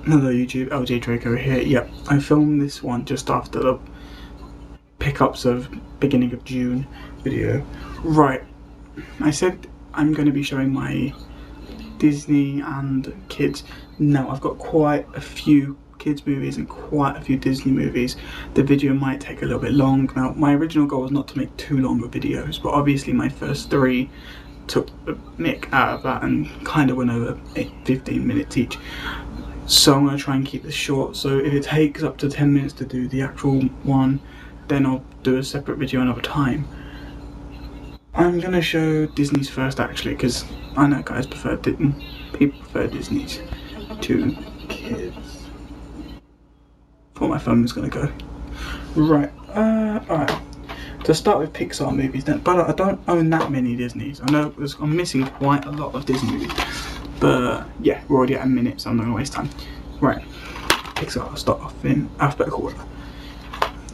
Hello YouTube, LJ Draco here. Yep, I filmed this one just after the pickups of beginning of June video. Right, I said I'm going to be showing my Disney and kids. Now I've got quite a few kids movies and quite a few Disney movies. The video might take a little bit long. Now my original goal was not to make too long of videos, but obviously my first three took the mick out of that and kind of went over 15 minutes each. So I'm going to try and keep this short, so if it takes up to 10 minutes to do the actual one, then I'll do a separate video another time. I'm going to show Disney's first actually, because I know guys prefer people prefer Disney's to kids. Thought my phone was going to go. Right, alright. To start with Pixar movies then, but I don't own that many Disneys. I know I'm missing quite a lot of Disney movies. But yeah, we're already at a minute, so I'm not going to waste time. Right, Pixar, I'll start off in alphabetical order.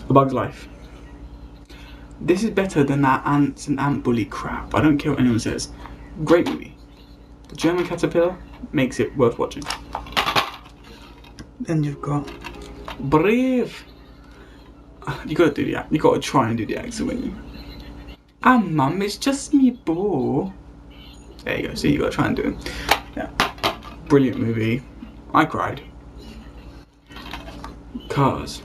A Bug's Life. This is better than that ants and ant bully crap. I don't care what anyone says. Great movie. The German Caterpillar makes it worth watching. Then you've got Brave. You gotta do the act. You gotta try and do the accent, won't you? Ah, mum, it's just me, boo. There you go. See, you gotta try and do it. Yeah, brilliant movie. I cried. Cars.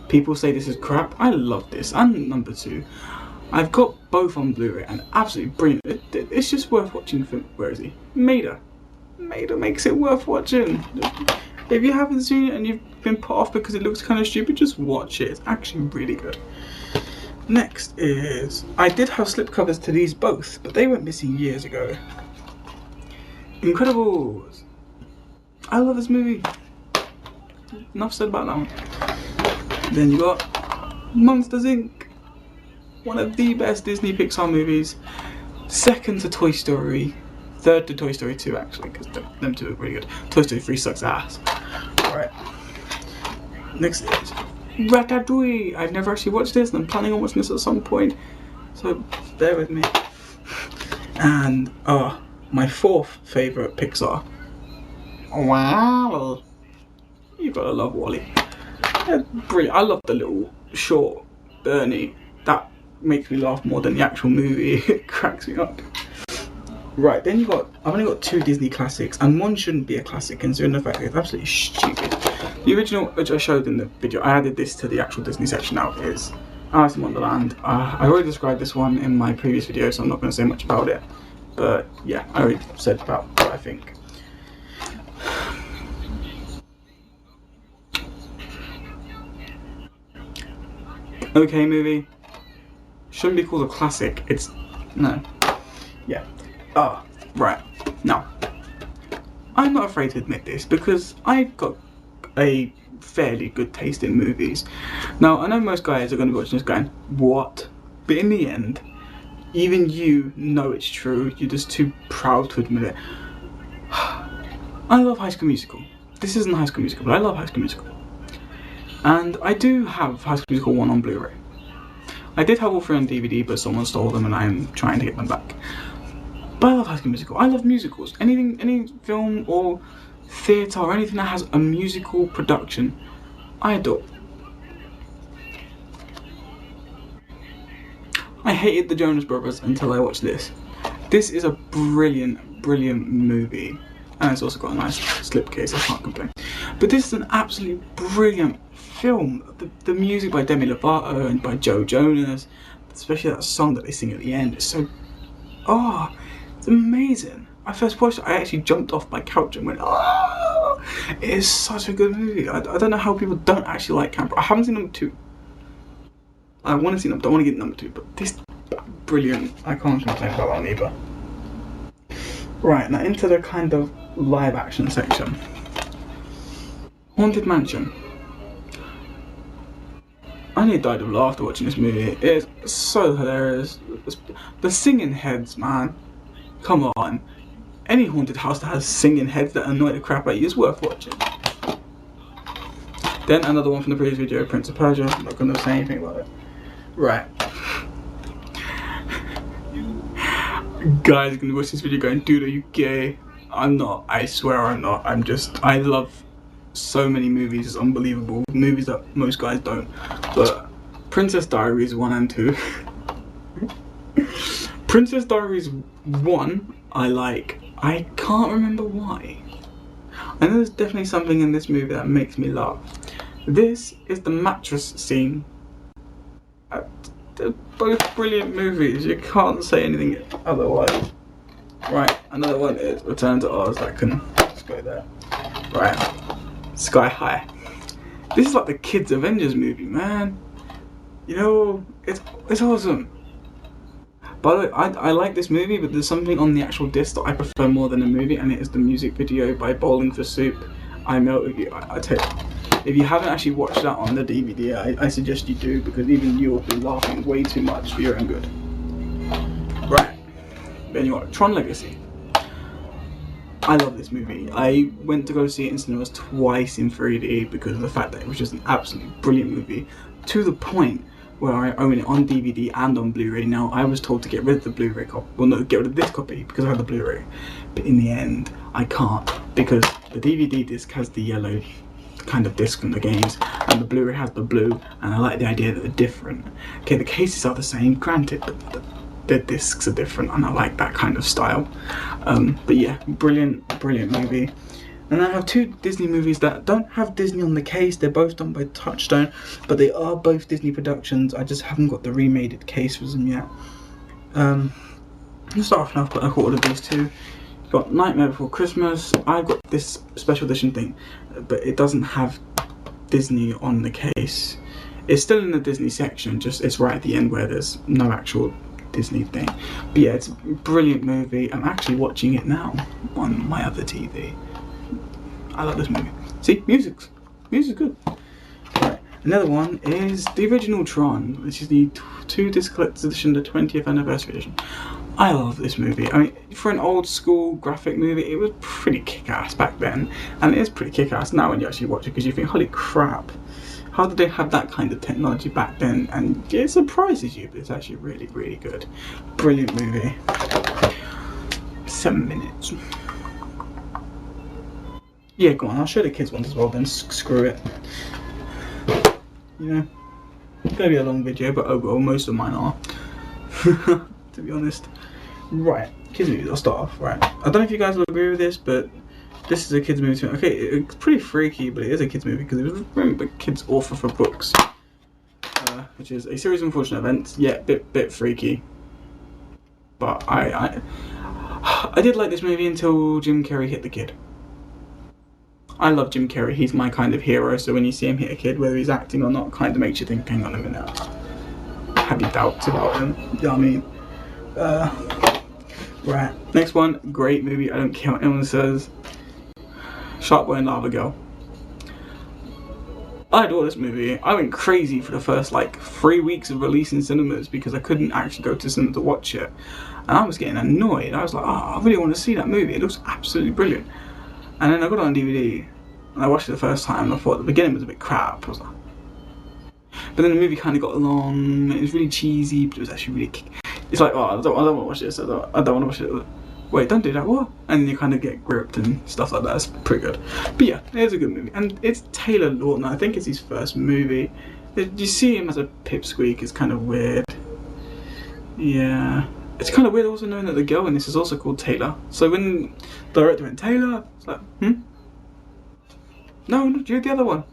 People say this is crap. I love this. And number 2. I've got both on Blu-ray and absolutely brilliant. It's just worth watching. Where is he? Maida. Maida makes it worth watching. If you haven't seen it and you've been put off because it looks kind of stupid, just watch it. It's actually really good. Next is, I did have slipcovers to these both, but they went missing years ago. Incredibles. I love this movie. Enough said about that one. Then you got Monsters Inc. One of the best Disney Pixar movies. Second to Toy Story. Third to Toy Story 2 actually, because them two are really good. Toy Story 3 sucks ass. Right. Next is Ratatouille. I've never actually watched this and I'm planning on watching this at some point, so bear with me. And my fourth favourite Pixar. Wow. You gotta love WALL-E. Yeah, brilliant. I love the little short Bernie. That makes me laugh more than the actual movie. It cracks me up. Right, then I've only got 2 Disney classics, and one shouldn't be a classic considering the fact that it's absolutely stupid. The original, which I showed in the video, I added this to the actual Disney section now, is Alice in Wonderland. I already described this one in my previous video, so I'm not going to say much about it. But yeah, I already said about what I think. Okay movie. Shouldn't be called a classic, it's... no. Yeah. Right. Now, I'm not afraid to admit this because I've got a fairly good taste in movies. Now, I know most guys are going to be watching this going, what? But in the end, even you know it's true, you're just too proud to admit it. I love High School Musical. This isn't High School Musical, but I love High School Musical. And I do have High School Musical 1 on Blu-ray. I did have all 3 on DVD, but someone stole them and I'm trying to get them back. But I love High School Musical. I love musicals. Any film or theatre or anything that has a musical production, I adore. I hated the Jonas Brothers until I watched this. This is a brilliant, brilliant movie. And it's also got a nice slipcase, I can't complain. But this is an absolutely brilliant film. The music by Demi Lovato and by Joe Jonas, especially that song that they sing at the end, is so... it's amazing. I first watched it, I actually jumped off my couch and went, oh! It is such a good movie. I don't know how people don't actually like Camp Rock. I haven't seen number 2. I want to see them, don't want to get number 2, but this brilliant. I can't complain about that either. Right, now into the kind of live action section. Haunted Mansion. I nearly died of laughter watching this movie. It's so hilarious. The singing heads, man. Come on. Any haunted house that has singing heads that annoy the crap out of you is worth watching. Then another one from the previous video, Prince of Persia. I'm not going to say anything about it. Right. Guys are going to watch this video going, dude, are you gay? I'm not. I swear I'm not. I love so many movies. It's unbelievable. Movies that most guys don't. But Princess Diaries 1 and 2. Princess Diaries 1, I like. I can't remember why. I know there's definitely something in this movie that makes me laugh. This is the mattress scene. They're both brilliant movies. You can't say anything otherwise. Right, another one is Return to Oz. That can just go there. Right, Sky High. This is like the kids' Avengers movie, man. You know, it's awesome. By the way, I like this movie, but there's something on the actual disc that I prefer more than the movie, and it is the music video by Bowling for Soup. I Melt With You. I tell you, if you haven't actually watched that on the DVD, I suggest you do, because even you will be laughing way too much for your own good. Right, then you got Tron Legacy. I love this movie. I went to go see it in cinemas twice in 3D because of the fact that it was just an absolutely brilliant movie, to the point where I own it on DVD and on Blu-ray. Now, I was told to get rid of the Blu-ray copy. Well, no, get rid of this copy because I have the Blu-ray. But in the end, I can't, because the DVD disc has the yellow kind of disc from the games, and the Blu-ray has the blue, and I like the idea that they're different. Okay, the cases are the same, granted, but the discs are different, and I like that kind of style. But yeah, brilliant movie. And I have two Disney movies that don't have Disney on the case. They're both done by Touchstone, but they are both Disney productions. I just haven't got the remade case for them yet. Let's start off now. I ordered these two. You've got Nightmare Before Christmas. I got this special edition thing, but it doesn't have Disney on the case. It's still in the Disney section, just it's right at the end where there's no actual Disney thing. But yeah, it's a brilliant movie. I'm actually watching it now on my other TV. I love this movie. See, music's good. Right. Another one is the original Tron, which is the 2-disc collector's edition, the 20th anniversary edition. I love this movie. I mean, for an old school graphic movie, it was pretty kick-ass back then, and it is pretty kick-ass now when you actually watch it, because you think, holy crap, how did they have that kind of technology back then? And it surprises you, but it's actually really, really good. Brilliant movie. 7 minutes. Yeah, go on, I'll show the kids ones as well then, screw it. You know, it's gonna be a long video, but oh well, most of mine are. To be honest. Right, kids movies, I'll start off, right. I don't know if you guys will agree with this, but this is a kids movie too. Okay, it's pretty freaky, but it is a kids movie, because it was written by kids author for books. Which is A Series of Unfortunate Events. Yeah, bit freaky. But I did like this movie until Jim Carrey hit the kid. I love Jim Carrey, he's my kind of hero, so when you see him hit a kid, whether he's acting or not, kind of makes you think, hang on a minute, have your doubts about him, you know what I mean? Right, next one, great movie, I don't care what anyone says, Shark Boy and Lava Girl. I adore this movie. I went crazy for the first like 3 weeks of release in cinemas because I couldn't actually go to cinema to watch it, and I was getting annoyed. I was like, oh, I really want to see that movie, it looks absolutely brilliant. And then I got it on DVD, and I watched it the first time, and I thought the beginning was a bit crap. I was like, but then the movie kind of got along, it was really cheesy, but it was actually really it's like, oh, I don't want to watch this, I don't want to watch it. Wait, don't do that, what? And you kind of get gripped and stuff like that, it's pretty good. But yeah, it is a good movie, and it's Taylor Lautner, I think it's his first movie. You see him as a pipsqueak, it's kind of weird. Yeah. It's kind of weird also knowing that the girl in this is also called Taylor. So when the director went, Taylor, it's like, No, you're the other one.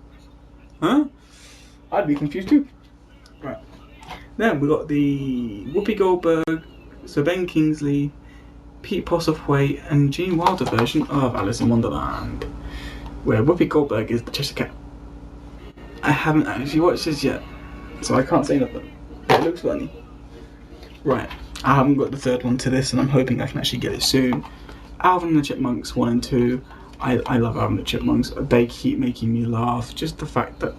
Huh? I'd be confused too. Right. Then we got the Whoopi Goldberg, Sir Ben Kingsley, Pete Postlethwaite, and Gene Wilder version of Alice in Wonderland, where Whoopi Goldberg is the Cheshire Cat. I haven't actually watched this yet, so I can't say nothing. It looks funny. Right. I haven't got the third one to this, and I'm hoping I can actually get it soon. Alvin and the Chipmunks 1 and 2. I love Alvin and the Chipmunks. They keep making me laugh. Just the fact that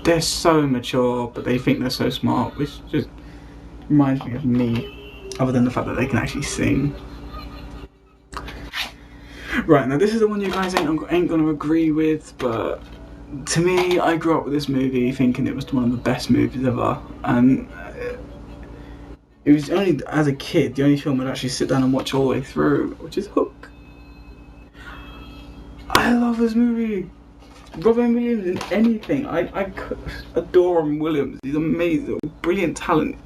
they're so mature, but they think they're so smart, which just reminds me of me. Other than the fact that they can actually sing. Right, now this is the one you guys ain't gonna agree with, but to me, I grew up with this movie thinking it was one of the best movies ever, and It was only as a kid the only film I'd actually sit down and watch all the way through, which is Hook. I love this movie. Robin Williams in anything. I adore Robin Williams. He's amazing, brilliant talent.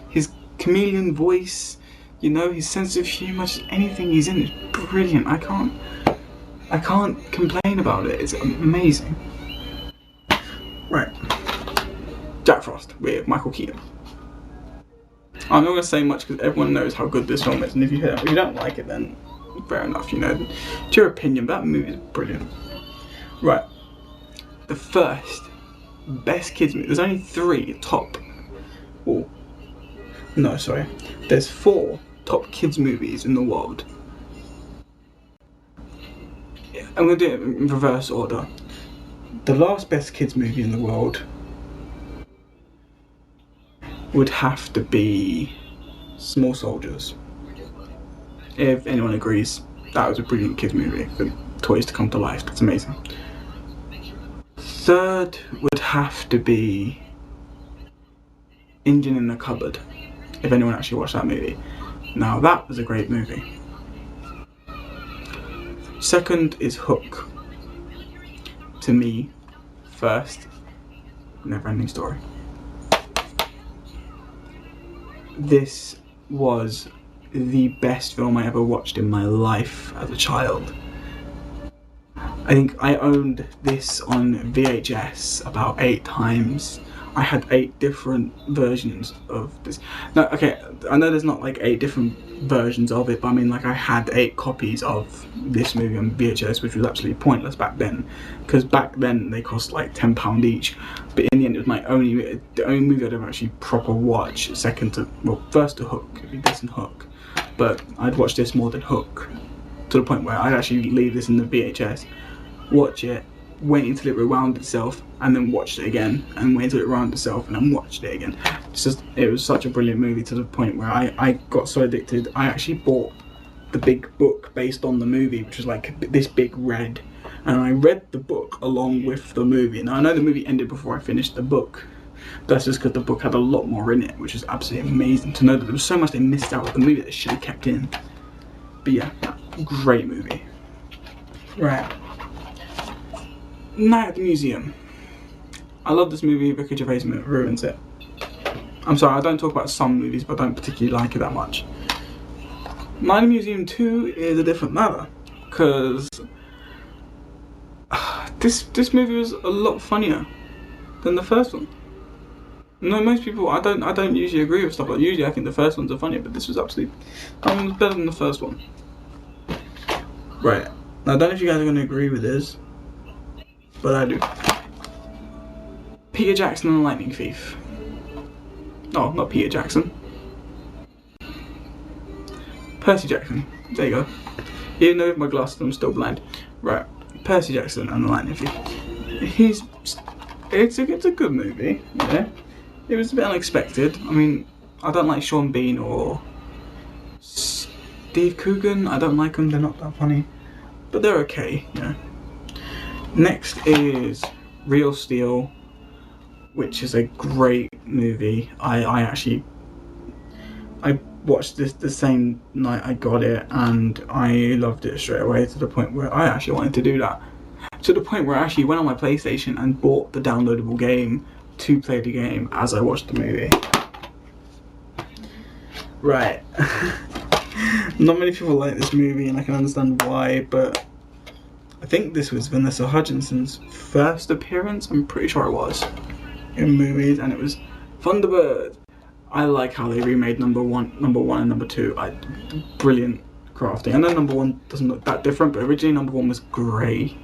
His chameleon voice, you know, his sense of humour, just anything he's in is brilliant. I can't complain about it. It's amazing. Right, Jack Frost with Michael Keaton. I'm not going to say much because everyone knows how good this film is, and if you don't like it, then fair enough, you know. It's your opinion, but that movie is brilliant. Right, the first best kids movie. There's only 3 top. Oh, no, sorry. There's 4 top kids movies in the world. I'm going to do it in reverse order. The last best kids movie in the world would have to be Small Soldiers. If anyone agrees, that was a brilliant kids movie for toys to come to life. That's amazing. Third would have to be Engine in the Cupboard, if anyone actually watched that movie. Now that was a great movie. Second is Hook. To me, first, Neverending Story. This was the best film I ever watched in my life as a child. I think I owned this on VHS about 8 times. I had 8 different versions of this. No, okay, I know there's not like 8 different versions of it, but I mean, like, I had 8 copies of this movie on VHS, which was absolutely pointless back then, because back then they cost like £10 each. But in the end, it was the only movie I'd ever actually proper watch. First to Hook, it'd be this and Hook, but I'd watch this more than Hook, to the point where I'd actually leave this in the VHS, watch it, wait until it rewound itself, and then watched it again, and wait until it rewound itself, and then watched it again. It was such a brilliant movie, to the point where I got so addicted. I actually bought the big book based on the movie, which was like this big red, and I read the book along with the movie. Now I know the movie ended before I finished the book. That's just because the book had a lot more in it, which is absolutely amazing to know that there was so much they missed out with the movie that they should have kept in. But yeah, great movie. Right. Night at the Museum. I love this movie. Ricky Gervais ruins it. I'm sorry, I don't talk about some movies, but I don't particularly like it that much. Night at the Museum 2 is a different matter, because this movie was a lot funnier than the first one. No, most people, I don't usually agree with stuff like that. Usually I think the first ones are funnier, but this was absolutely, that one was better than the first one. Right, now I don't know if you guys are going to agree with this, but I do. Peter Jackson and the Lightning Thief. Oh, not Peter Jackson. Percy Jackson. There you go. Even though with my glasses I'm still blind. Right, Percy Jackson and the Lightning Thief. It's a good movie, yeah. It was a bit unexpected. I mean, I don't like Sean Bean or Steve Coogan. I don't like them, they're not that funny. But they're okay, yeah. Next is Real Steel, which is a great movie. I watched this the same night I got it, and I loved it straight away, to the point where I actually wanted to do that. To the point where I actually went on my PlayStation and bought the downloadable game to play the game as I watched the movie. Right. Not many people like this movie, and I can understand why, but I think this was Vanessa Hudgens' first appearance, I'm pretty sure it was, in movies, and it was Thunderbird. I like how they remade number one and number 2. Brilliant crafting. I know number 1 doesn't look that different, but originally number 1 was grey.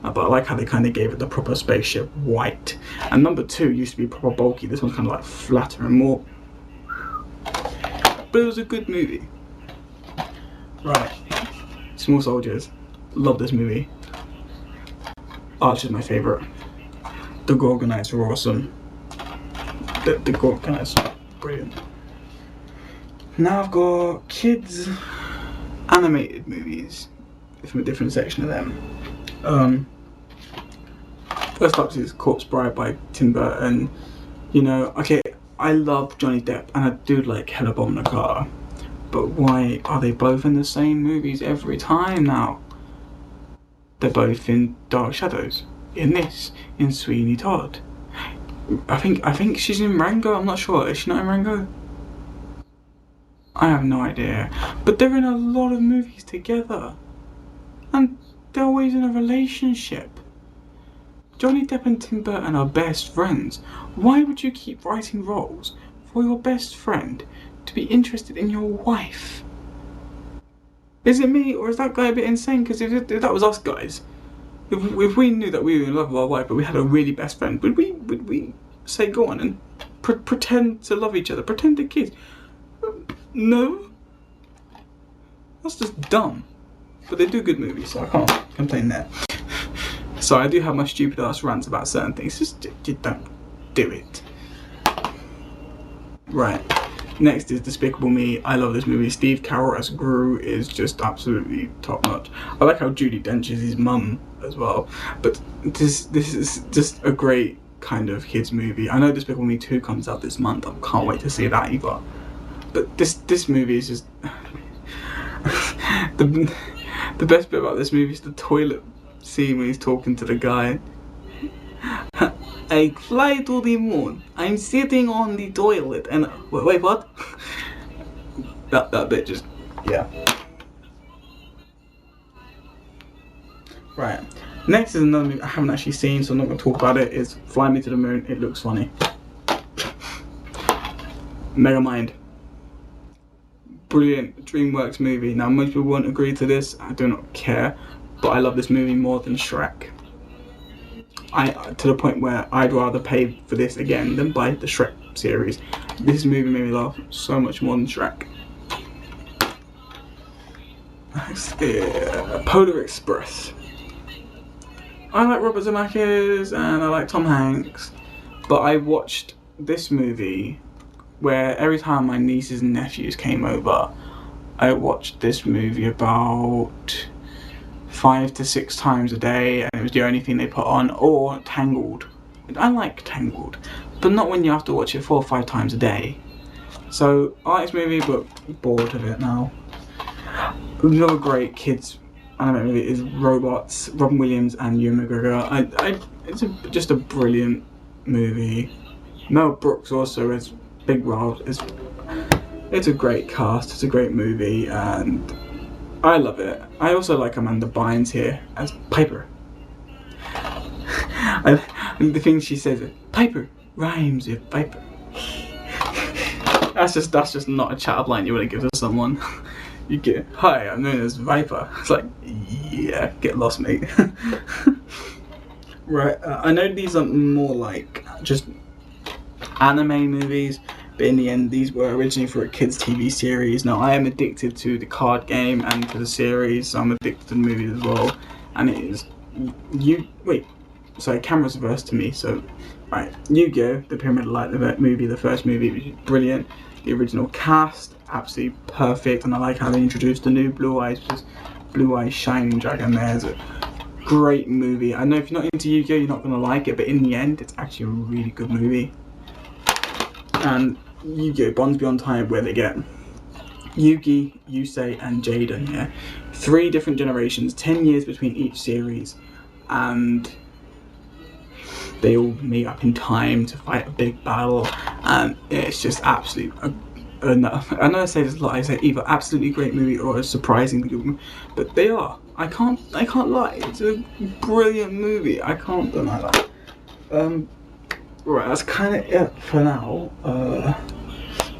But I like how they kind of gave it the proper spaceship white. And number 2 used to be proper bulky. This one's kind of like flatter and more. But it was a good movie. Right. Small Soldiers. Love this movie. Archer's my favourite. The Gorgonites were awesome. The Gorgonites are brilliant. Now I've got kids animated movies from a different section of them. First up is Corpse Bride by Tim Burton. You know, okay, I love Johnny Depp and I do like Helena Bonham Carter, but why are they both in the same movies every time now? They're both in Dark Shadows, in this, in Sweeney Todd. I think she's in Rango. I'm not sure. Is she not in Rango? I have no idea. But they're in a lot of movies together, and they're always in a relationship. Johnny Depp and Tim Burton are best friends. Why would you keep writing roles for your best friend to be interested in your wife? Is it me, or is that guy a bit insane? Because if that was us guys, if we knew that we were in love with our wife but we had a really best friend, would we say go on and pretend to love each other, pretend to kiss? No, that's just dumb. But they do good movies, so I can't complain there. So I do have my stupid ass rants about certain things. Just don't do it. Right. Next is Despicable Me. I love this movie. Steve Carell as Gru is just absolutely top notch. I like how Judi Dench is his mum as well. But this is just a great kind of kids movie. I know Despicable Me 2 comes out this month. I can't wait to see that either. But this movie is just the best bit about this movie is the toilet scene when he's talking to the guy. I fly to the moon. I'm sitting on the toilet and wait what? that bit just, yeah. Right. Next is another movie I haven't actually seen, so I'm not going to talk about it. It's Fly Me to the Moon. It looks funny. Megamind. Brilliant DreamWorks movie. Now most people won't agree to this. I do not care, but I love this movie more than Shrek. To the point where I'd rather pay for this again than buy the Shrek series. This movie made me laugh so much more than Shrek. Polar Express. I like Robert Zemeckis and I like Tom Hanks, but I watched this movie where every time my nieces and nephews came over, I watched this movie about 5 to 6 times a day, and it was the only thing they put on. Or Tangled. I like Tangled, but not when you have to watch it 4 or 5 times a day. So I like this movie, but bored of it now. Another great kids anime movie is Robots. Robin Williams and Ewan McGregor. It's just a brilliant movie. Mel Brooks also has big roles. It's a great cast. It's a great movie, and I love it. I also like Amanda Bynes here as Piper. And the thing she says, Piper rhymes with Viper. That's just not a chat line you want to give to someone. You get, hi, I'm known as Viper. It's like, yeah, get lost, mate. Right, I know these are more like just anime movies, but in the end these were originally for a kids TV series. Now I am addicted to the card game and to the series, so I'm addicted to the movies as well. And it is camera's reversed to me, so right, Yu-Gi-Oh! The Pyramid of Light, the movie, the first movie, which is brilliant. The original cast, absolutely perfect, and I like how they introduced the new Blue Eyes Shining Dragon there. It's a great movie. I know if you're not into Yu-Gi-Oh! You're not going to like it, but in the end it's actually a really good movie. And Yu-Gi-Oh! Bonds Beyond Time, where they get Yugi, Yusei and Jaden here. 3 different generations, 10 years between each series, and they all meet up in time to fight a big battle, and it's just absolutely I know I say this a lot, I say either absolutely great movie or a surprisingly good movie, but they are. I can't lie, it's a brilliant movie. I can't deny that. Right, that's kind of it for now.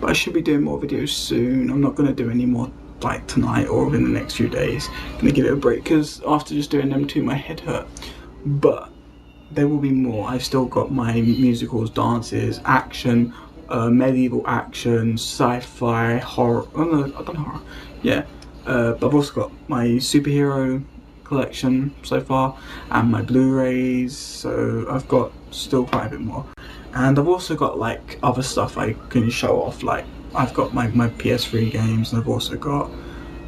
But I should be doing more videos soon. I'm not going to do any more like tonight or within the next few days. I'm going to give it a break because after just doing them 2 my head hurt. But there will be more. I've still got my musicals, dances, action, medieval action, sci-fi, horror. Oh no, I've done horror. Yeah. But I've also got my superhero collection so far and my Blu-rays. So I've got still quite a bit more. And I've also got like other stuff I can show off. Like I've got my PS3 games, and I've also got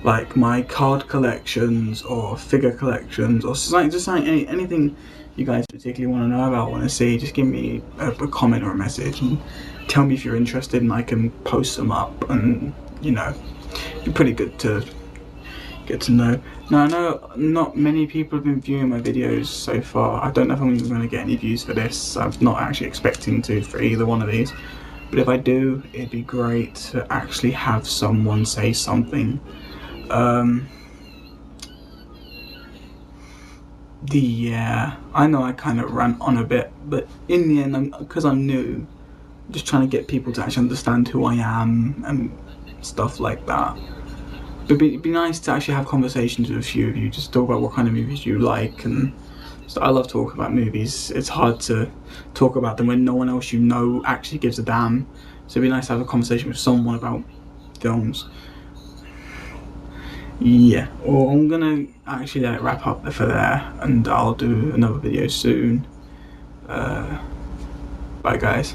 like my card collections or figure collections, or something, anything you guys particularly want to know about, want to see, just give me a comment or a message and tell me if you're interested, and I can post them up. And you know, it'd be pretty good to get to know. Now I know not many people have been viewing my videos so far. I don't know if I'm even going to get any views for this. I'm not actually expecting to for either one of these, but if I do, it'd be great to actually have someone say something. Yeah, I know I kind of ran on a bit, but in the end, because I'm new, I'm just trying to get people to actually understand who I am and stuff like that. But it'd be nice to actually have conversations with a few of you, just talk about what kind of movies you like. And so I love talking about movies. It's hard to talk about them when no one else you know actually gives a damn. So it'd be nice to have a conversation with someone about films. Yeah, well, I'm gonna actually let it wrap up for there, and I'll do another video soon. Bye guys.